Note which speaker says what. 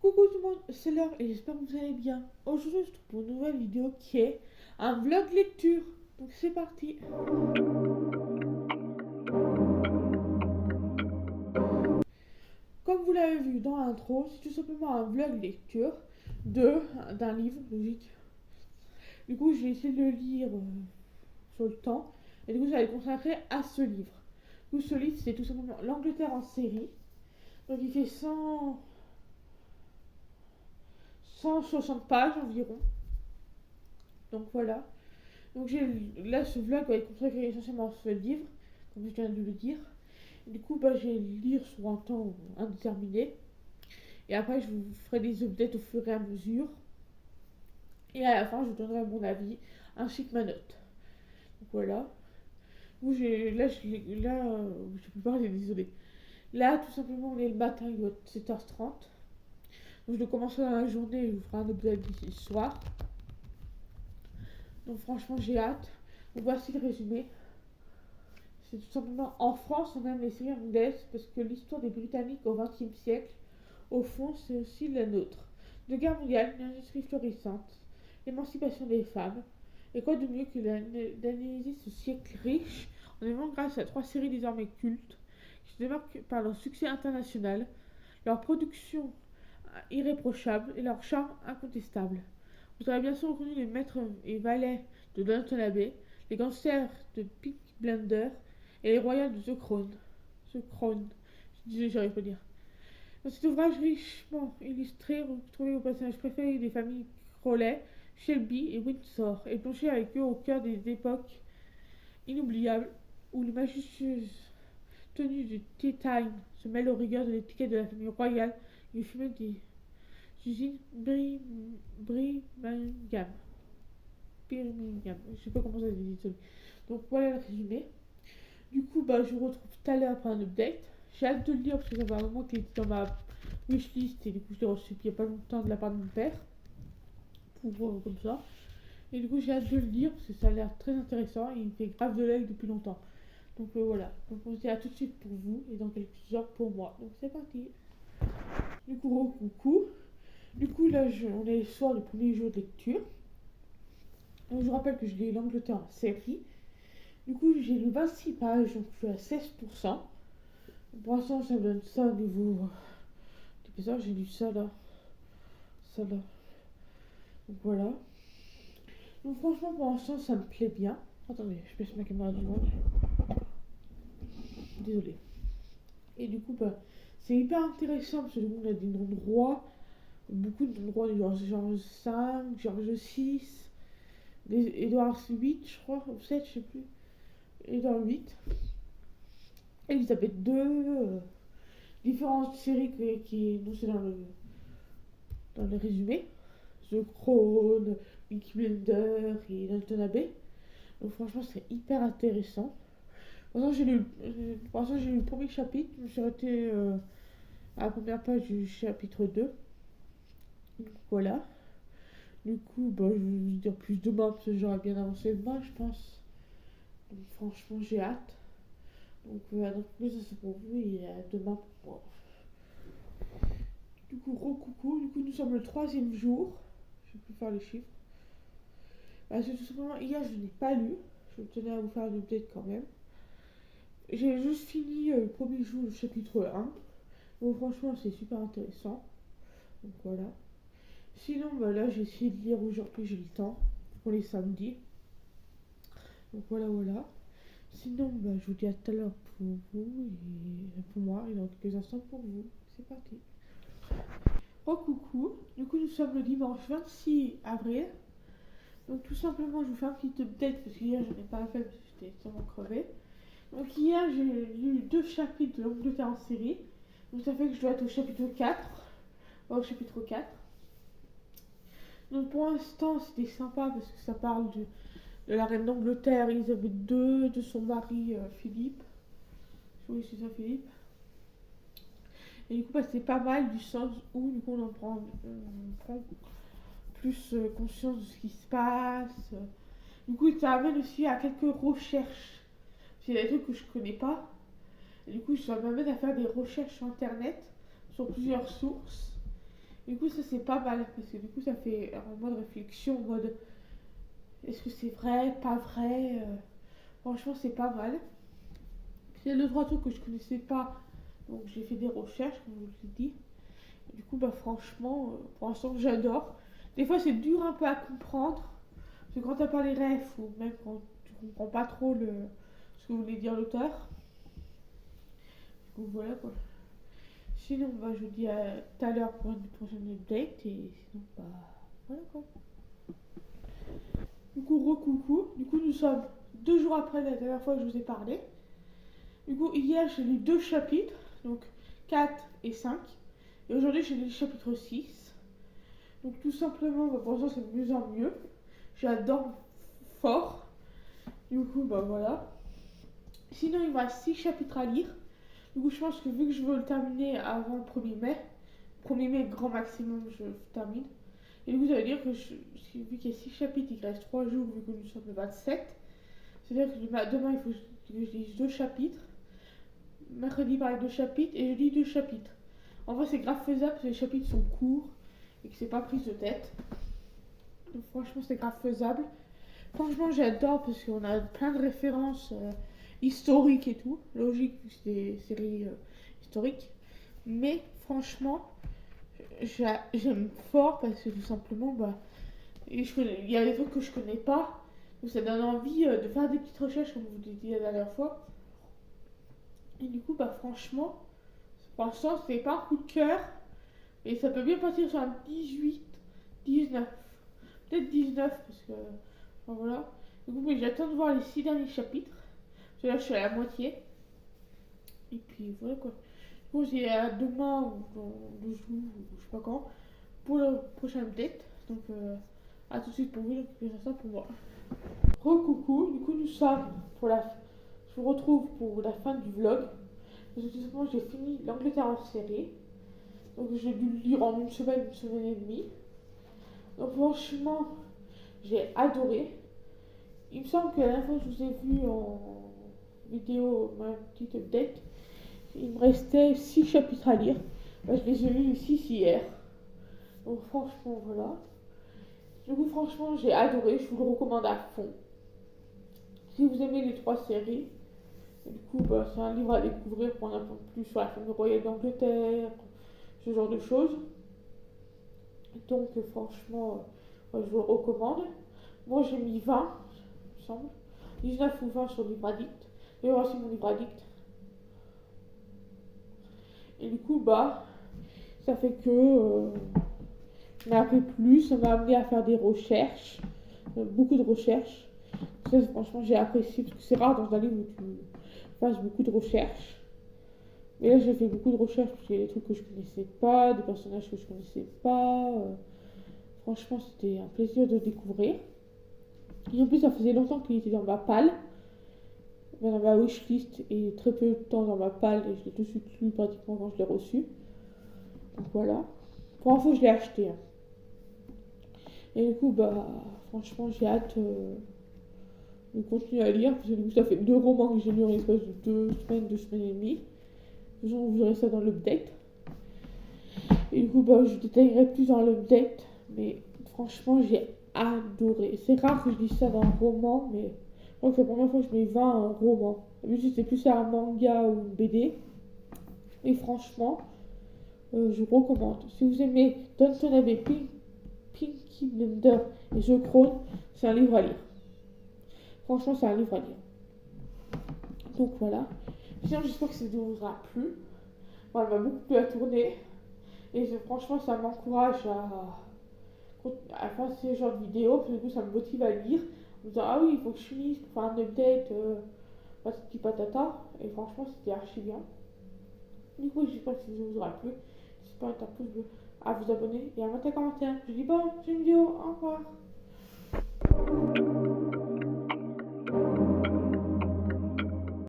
Speaker 1: Coucou tout le monde, c'est Laure et j'espère que vous allez bien. Aujourd'hui, je trouve pour une nouvelle vidéo qui est un vlog lecture. Donc c'est parti. Comme vous l'avez vu dans l'intro, c'est tout simplement un vlog lecture d'un livre, logique. Du coup, j'ai essayé de le lire sur le temps. Et du coup, j'allais consacrer à ce livre. Du coup, ce livre, c'est tout simplement L'Angleterre en série. Donc il fait 160 pages environ. Donc voilà. Donc là, ce vlog va être consacré essentiellement à ce livre, comme je viens de le dire. Et du coup, je vais le lire sur un temps indéterminé. Et après, je vous ferai des updates au fur et à mesure. Et à la fin, je vous donnerai mon avis ainsi que ma note. Donc voilà. Je peux parler, désolé. Là, tout simplement, on est le matin, il doit être 7h30. Donc je commencerai dans la journée et je vous ferai un update d'ici ce soir. Donc franchement, j'ai hâte. Donc voici le résumé. C'est tout simplement en France, on aime les séries anglaises parce que l'histoire des Britanniques au XXe siècle, au fond, c'est aussi la nôtre. De guerre mondiale, une industrie florissante, l'émancipation des femmes. Et quoi de mieux que d'analyser ce siècle riche en aimant grâce à 3 séries désormais cultes qui se démarquent par leur succès international, leur production irréprochable et leur charme incontestable. Vous aurez bien sûr reconnu les maîtres et valets de Downton Abbey, les gangsters de Peaky Blinders et les royales de The Crown. The Crown. Désolé, j'arrive pas à dire. Dans cet ouvrage richement illustré, vous trouvez vos personnages préférés des familles Crowley, Shelby et Windsor, et plongez avec eux au cœur des époques inoubliables où les majestueuses tenues de Tea Time se mêlent aux rigueurs de l'étiquette de la famille royale et du fumet des usines Birmingham. Birmingham. Je sais pas comment ça se dit, désolé. Donc voilà le résumé. Du coup, je vous retrouve tout à l'heure après un update. J'ai hâte de le lire parce que ça fait un moment qu'il était dans ma wishlist et du coup je l'ai reçu il n'y a pas longtemps de la part de mon père. Pour comme ça. Et du coup j'ai hâte de le lire parce que ça a l'air très intéressant et il me fait grave de l'œil depuis longtemps. Donc voilà. Donc on se dit à tout de suite pour vous et dans quelques heures pour moi. Donc c'est parti. Du coup, coucou. Du coup là on est le soir du premier jour de lecture. Donc je vous rappelle que je lis L'Angleterre en série. Du coup j'ai lu 26 pages, donc je suis à 16%. Pour l'instant, ça me donne ça au niveau d'épisode. J'ai lu ça là. Ça là. Donc voilà. Donc franchement, pour l'instant, ça me plaît bien. Attendez, je baisse ma caméra du monde. Désolée. Et du coup, c'est hyper intéressant parce que du coup, on a des noms de rois. Beaucoup de noms de rois, Georges V, Georges VI, Édouard VIII, je crois, ou 7, je sais plus. Édouard VIII. Elisabeth II. Différentes séries qui est énoncées dans le résumé. The Crown, Peaky Blinders et Downton Abbey. Donc franchement c'est hyper intéressant. Pour l'instant j'ai lu le premier chapitre, je me suis arrêtée à la première page du chapitre 2. Donc voilà. Du coup je vais vous dire plus demain parce que j'aurais bien avancé demain je pense. Donc franchement j'ai hâte. Donc voilà, donc plus ça c'est pour vous et à demain pour moi. Du coup coucou, du coup nous sommes le 3e jour. Je vais plus faire les chiffres. Parce que tout simplement, hier, je n'ai pas lu. Je tenais à vous faire une update quand même. J'ai juste fini le premier jour du chapitre 1. Donc franchement, c'est super intéressant. Donc voilà. Sinon, là, j'ai essayé de lire aujourd'hui, j'ai le temps. Pour les samedis. Donc voilà. Sinon, je vous dis à tout à l'heure pour vous et pour moi. Et dans quelques instants pour vous. C'est parti. Oh coucou. Du coup, nous sommes le dimanche 26 avril. Donc tout simplement, je vous fais un petit update parce qu'hier, je n'ai pas fait parce que j'étais tellement crevée. Donc hier, j'ai lu 2 chapitres de L'Angleterre en série. Donc ça fait que je dois être au chapitre 4. Au chapitre 4. Donc pour l'instant, c'était sympa parce que ça parle de la reine d'Angleterre, Elisabeth II, de son mari Philippe. Oui, c'est ça, Philippe. Et du coup, c'est pas mal du sens où du coup, on prend plus conscience de ce qui se passe. Du coup, ça amène aussi à quelques recherches. C'est des trucs que je connais pas. Et du coup, ça m'amène à faire des recherches sur internet, sur plusieurs sources. Du coup, ça c'est pas mal parce que du coup, ça fait en mode réflexion, en mode est-ce que c'est vrai, pas vrai. Franchement, c'est pas mal. Il y a deux, trois trucs que je connaissais pas, donc j'ai fait des recherches, comme je vous l'ai dit. Et du coup, bah franchement, pour l'instant, j'adore. Des fois, c'est dur un peu à comprendre. Parce que quand t'as pas les refs, ou même quand tu comprends pas trop ce que voulait dire l'auteur. Du coup, voilà quoi. Sinon, bah, je vous dis à tout à l'heure pour une prochaine update. Et sinon, bah, voilà quoi. Du coup, recoucou. Du coup, nous sommes 2 jours après la dernière fois que je vous ai parlé. Du coup, hier, j'ai lu 2 chapitres. Donc, 4 et 5. Et aujourd'hui, j'ai lu le chapitre 6. Donc, tout simplement, bah, pour l'instant, c'est de mieux en mieux. J'adore fort. Du coup, bah voilà. Sinon, il me reste 6 chapitres à lire. Du coup, je pense que vu que je veux le terminer avant le 1er mai, 1er mai, grand maximum, je termine. Et du coup, ça veut dire que vu qu'il y a 6 chapitres, il reste 3 jours, vu que nous sommes le 27. C'est-à-dire que demain, il faut que je lise 2 chapitres. Mercredi, pareil, 2 chapitres. Et jeudi, 2 chapitres. En vrai, c'est grave faisable parce que les chapitres sont courts et que c'est pas prise de tête. Donc, franchement, c'est grave faisable. Franchement, j'adore parce qu'on a plein de références historiques et tout. Logique, c'est des séries historiques. Mais franchement, j'aime fort parce que tout simplement, bah, il y a des trucs que je connais pas. Donc ça donne envie de faire des petites recherches, comme je vous l'ai dit la dernière fois. Et du coup, bah, franchement, pour l'instant, c'est pas un coup de cœur. Et ça peut bien partir sur un 18, 19. Peut-être 19 parce que. Enfin, voilà. Du coup, mais j'attends de voir les 6 derniers chapitres. Parce que là, je suis à la moitié. Et puis voilà quoi. Du coup, j'ai demain ou dans 2 jours ou je sais pas quand pour le prochain update. Donc, à tout de suite pour vous. Donc, ça pour moi. Recoucou. Du coup, nous sommes pour la. Je vous retrouve pour la fin du vlog. Parce que tout simplement, j'ai fini l'Angleterre en série. Donc, j'ai dû le lire en une semaine et demie. Donc, franchement, j'ai adoré. Il me semble que la dernière fois que je vous ai vu en vidéo, ma petite update, il me restait 6 chapitres à lire. Bah, je les ai lus les 6 hier. Donc franchement, voilà. Du coup, franchement, j'ai adoré. Je vous le recommande à fond. Si vous aimez les 3 séries, et du coup, bah, c'est un livre à découvrir pour en apprendre plus sur la famille royale d'Angleterre, ce genre de choses. Donc franchement, je vous le recommande. Moi, j'ai mis 20, il me semble. 19 ou 20 sur le livre addict. Et voici mon livre addict. Et du coup, bah, ça fait que je m'ai appris plus, ça m'a amené à faire des recherches, beaucoup de recherches. Ça, franchement, j'ai apprécié parce que c'est rare dans un livre où tu fasses beaucoup de recherches. Mais là, j'ai fait beaucoup de recherches parce qu'il y a des trucs que je connaissais pas, des personnages que je connaissais pas. Franchement, c'était un plaisir de découvrir. Et en plus, ça faisait longtemps qu'il était dans ma palle, dans ma wishlist, et très peu de temps dans ma palle, et je l'ai tout de suite lu pratiquement quand je l'ai reçu. Donc voilà. Pour info, je l'ai acheté. Hein. Et du coup, bah, franchement, j'ai hâte de continuer à lire, parce que du coup, ça fait 2 romans que j'ai lu en l'espace de 2 semaines, 2 semaines et demie. De toute façon, vous verrez ça dans l'update. Et du coup, bah, je détaillerai plus dans l'update, mais franchement, j'ai adoré. C'est rare que je dise ça dans un roman, mais je crois que c'est la première fois que je mets 20 à un roman. D'habitude, c'est plus un manga ou une BD. Et franchement, je vous recommande. Si vous aimez Downton Abbey, Peaky Blinders et The Crown, c'est un livre à lire. Franchement, c'est un livre à lire. Donc voilà. Sinon, j'espère que cette vidéo vous aura plu. Bon, elle m'a beaucoup plu à tourner. Et franchement, ça m'encourage à faire ce genre de vidéos. Parce que du coup, ça me motive à lire. En me disant, ah oui, il faut que je finisse pour faire un update. Patati patata. Et franchement, c'était archi bien. Du coup, j'espère que cette vidéo vous aura plu. N'hésitez pas à mettre un pouce bleu, à vous abonner et à mettre un commentaire. Je dis bon, c'est une vidéo, au revoir.